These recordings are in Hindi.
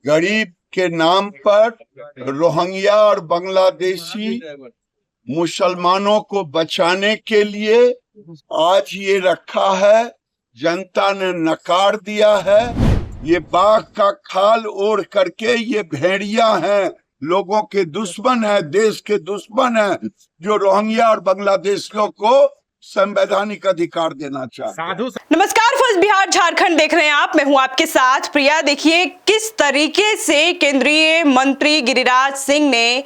गरीब के नाम पर रोहिंग्या और बांग्लादेशी मुसलमानों को बचाने के लिए आज ये रखा है। जनता ने नकार दिया है। ये बाघ का खाल ओढ़ करके ये भेड़िया हैं, लोगों के दुश्मन है, देश के दुश्मन है, जो रोहिंग्या और बांग्लादेशियों को संवैधानिक अधिकार देना चाहते हैं। नमस्कार, फर्स्ट बिहार झारखंड देख रहे हैं आप। मैं हूं आपके साथ प्रिया। देखिए किस तरीके से केंद्रीय मंत्री गिरिराज सिंह ने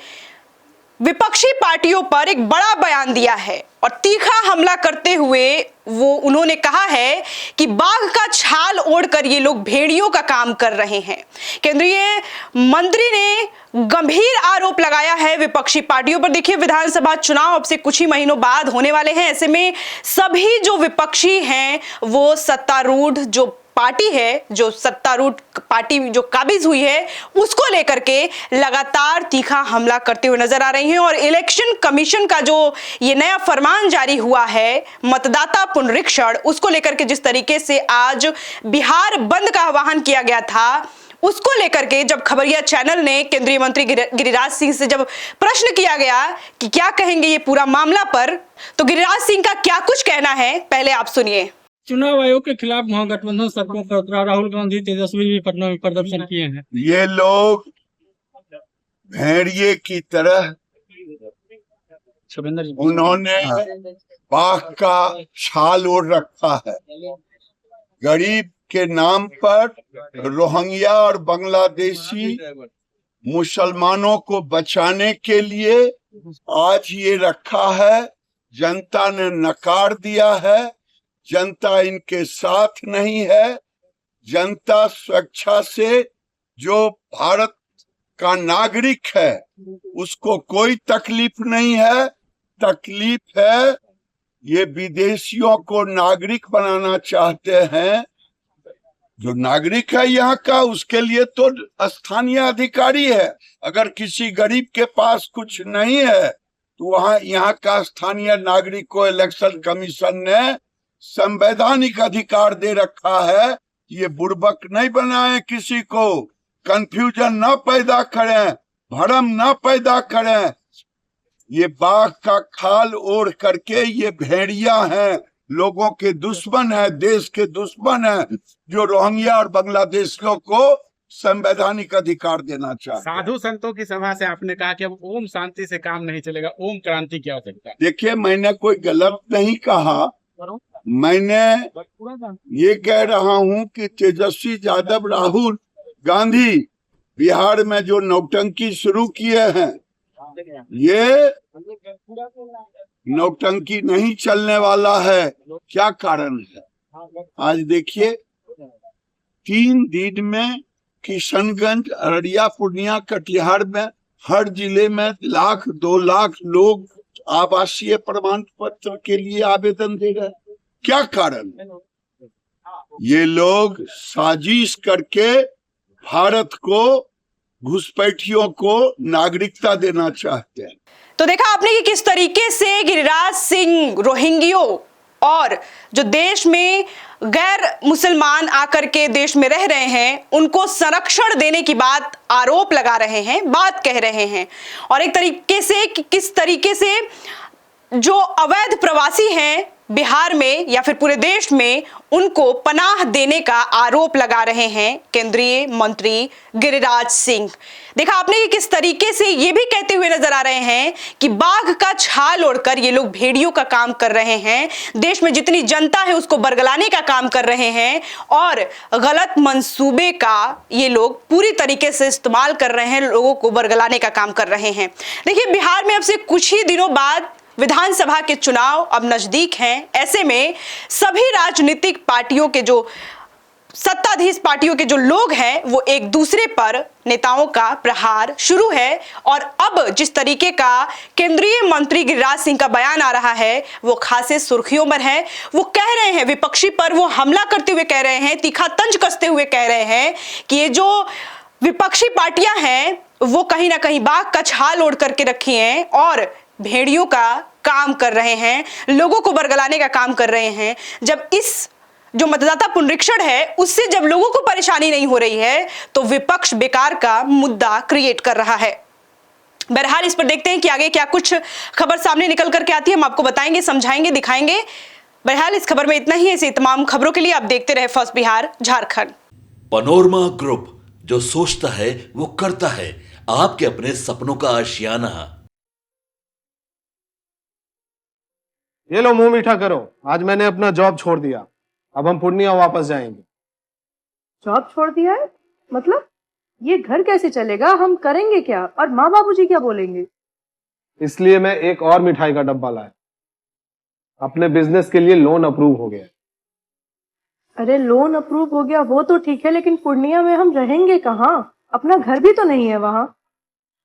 विपक्षी पार्टियों पर एक बड़ा बयान दिया है और तीखा हमला करते हुए उन्होंने कहा है कि बाघ का छाल ओढ़कर ये लोग भेड़ियों का काम कर रहे हैं। केंद्रीय मंत्री ने गंभीर आरोप लगाया है विपक्षी पार्टियों पर। देखिए विधानसभा चुनाव अब से कुछ ही महीनों बाद होने वाले हैं। ऐसे में सभी जो विपक्षी हैं वो सत्तारूढ़ जो पार्टी है, जो सत्तारूढ़ पार्टी जो काबिज हुई है, उसको लेकर के लगातार तीखा हमला करते हुए नजर आ रही हैं। और इलेक्शन कमीशन का जो ये नया फरमान जारी हुआ है मतदाता पुनरीक्षण, उसको लेकर के जिस तरीके से आज बिहार बंद का आह्वान किया गया था, उसको लेकर के जब खबरिया चैनल ने केंद्रीय मंत्री गिरिराज सिंह से जब प्रश्न किया गया कि क्या कहेंगे ये पूरा मामला पर, तो गिरिराज सिंह का क्या कुछ कहना है, पहले आप सुनिए। चुनाव आयोग के खिलाफ महागठबंधन सड़कों पर उतरा। राहुल गांधी तेजस्वी भी पटना में प्रदर्शन किए हैं। ये लोग भेड़िए की तरह उन्होंने बाघ का छाल ओढ़ रखा है। गरीब के नाम पर रोहिंग्या और बांग्लादेशी मुसलमानों को बचाने के लिए आज ये रखा है। जनता ने नकार दिया है। जनता इनके साथ नहीं है। जनता स्वेच्छा से, जो भारत का नागरिक है उसको कोई तकलीफ नहीं है। तकलीफ है ये विदेशियों को नागरिक बनाना चाहते हैं। जो नागरिक है यहाँ का, उसके लिए तो स्थानीय अधिकारी है। अगर किसी गरीब के पास कुछ नहीं है तो वहाँ यहाँ का स्थानीय नागरिक को इलेक्शन कमीशन ने संवैधानिक अधिकार दे रखा है। ये बुड़बक नहीं बनाए, किसी को कंफ्यूजन ना पैदा करें, भ्रम ना पैदा करें। ये बाघ का खाल ओढ़ करके ये भेड़िया हैं, लोगों के दुश्मन है, देश के दुश्मन है, जो रोहिंग्या और बांग्लादेशियों को संवैधानिक अधिकार देना चाहते हैं। साधु संतों की सभा से आपने कहा कि अब ओम शांति से काम नहीं चलेगा, ओम क्रांति की आवश्यकता है। देखिए मैंने कोई गलत नहीं कहा। मैंने ये कह रहा हूं कि तेजस्वी यादव, राहुल गांधी बिहार में जो नौटंकी शुरू किए हैं, ये नौटंकी नहीं चलने वाला है। क्या कारण है? आज देखिए 3 दिन में किशनगंज, अररिया, पूर्णिया, कटिहार में हर जिले में 1 लाख 2 लाख लोग आवासीय प्रमाण पत्र के लिए आवेदन दे रहे हैं। क्या कारण? ये लोग साजिश करके भारत को, घुसपैठियों को नागरिकता देना चाहते हैं। तो देखा आपने कि किस तरीके से गिरिराज सिंह रोहिंग्यों और जो देश में गैर मुसलमान आकर के देश में रह रहे हैं उनको संरक्षण देने की बात, आरोप लगा रहे हैं, बात कह रहे हैं। और एक तरीके से किस तरीके से जो अवैध प्रवासी हैं बिहार में या फिर पूरे देश में, उनको पनाह देने का आरोप लगा रहे हैं केंद्रीय मंत्री गिरिराज सिंह। देखा आपने कि किस तरीके से ये भी कहते हुए नजर आ रहे हैं कि बाघ का छाल ओढ़कर ये लोग भेड़ियों का काम कर रहे हैं, देश में जितनी जनता है उसको बरगलाने का काम कर रहे हैं और गलत मंसूबे का ये लोग पूरी तरीके से इस्तेमाल कर रहे हैं, लोगों को बरगलाने का काम कर रहे हैं। देखिए बिहार में अब से कुछ ही दिनों बाद विधानसभा के चुनाव अब नजदीक हैं। ऐसे में सभी राजनीतिक पार्टियों के जो सत्ताधीश पार्टियों के जो लोग हैं वो एक दूसरे पर नेताओं का प्रहार शुरू है। और अब जिस तरीके का केंद्रीय मंत्री गिरिराज सिंह का बयान आ रहा है वो खासे सुर्खियों में है। वो कह रहे हैं विपक्षी पर वो हमला करते हुए कह रहे हैं, तीखा तंज कसते हुए कह रहे हैं कि ये जो विपक्षी पार्टियां हैं वो कहीं ना कहीं बाघ का छाल ओढ़ करके रखी हैं और भेड़ियों का काम कर रहे हैं, लोगों को बरगलाने का काम कर रहे हैं। जब इस जो मतदाता पुनरीक्षण है उससे जब लोगों को परेशानी नहीं हो रही है तो विपक्ष बेकार का मुद्दा क्रिएट कर रहा है। बहरहाल इस पर देखते हैं कि आगे क्या कुछ खबर सामने निकल करके आती है, हम आपको बताएंगे, समझाएंगे, दिखाएंगे। बहरहाल इस खबर में इतना ही। ऐसी तमाम खबरों के लिए आप देखते रहे first Bihar Jharkhand. Panorama group, जो सोचता है वो करता है, आपके अपने सपनों का आशियाना। ये लो मुंह मीठा करो, आज मैंने अपना जॉब छोड़ दिया, अब हम पूर्णिया वापस जाएंगे। जॉब छोड़ दिया है? मतलब ये घर कैसे चलेगा? हम करेंगे क्या? और माँ बाबूजी क्या बोलेंगे? इसलिए मैं एक और मिठाई का डब्बा लाया। अपने बिजनेस के लिए लोन अप्रूव हो गया। अरे लोन अप्रूव हो गया वो तो ठीक है, लेकिन पूर्णिया में हम रहेंगे कहाँ? अपना घर भी तो नहीं है वहाँ।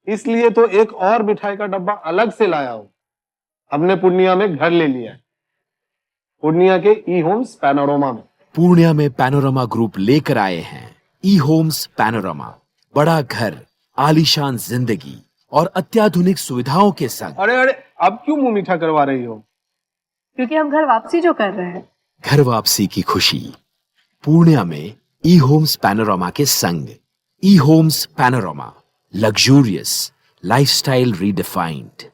इसलिए तो एक और मिठाई का डब्बा अलग से लाया हूँ। हमने पूर्णिया में घर ले लिया है, पूर्णिया के ई होम्स पैनोरमा में। पूर्णिया में पैनोरमा ग्रुप लेकर आए हैं ई होम्स पैनोरमा। बड़ा घर, आलीशान जिंदगी और अत्याधुनिक सुविधाओं के संग। अरे अरे, अब क्यों मुंह मीठा करवा रही हो? क्योंकि हम घर वापसी जो कर रहे हैं। घर वापसी की खुशी पूर्णिया में ई होम्स पैनोरमा के संग। E homes panorama, luxurious lifestyle redefined.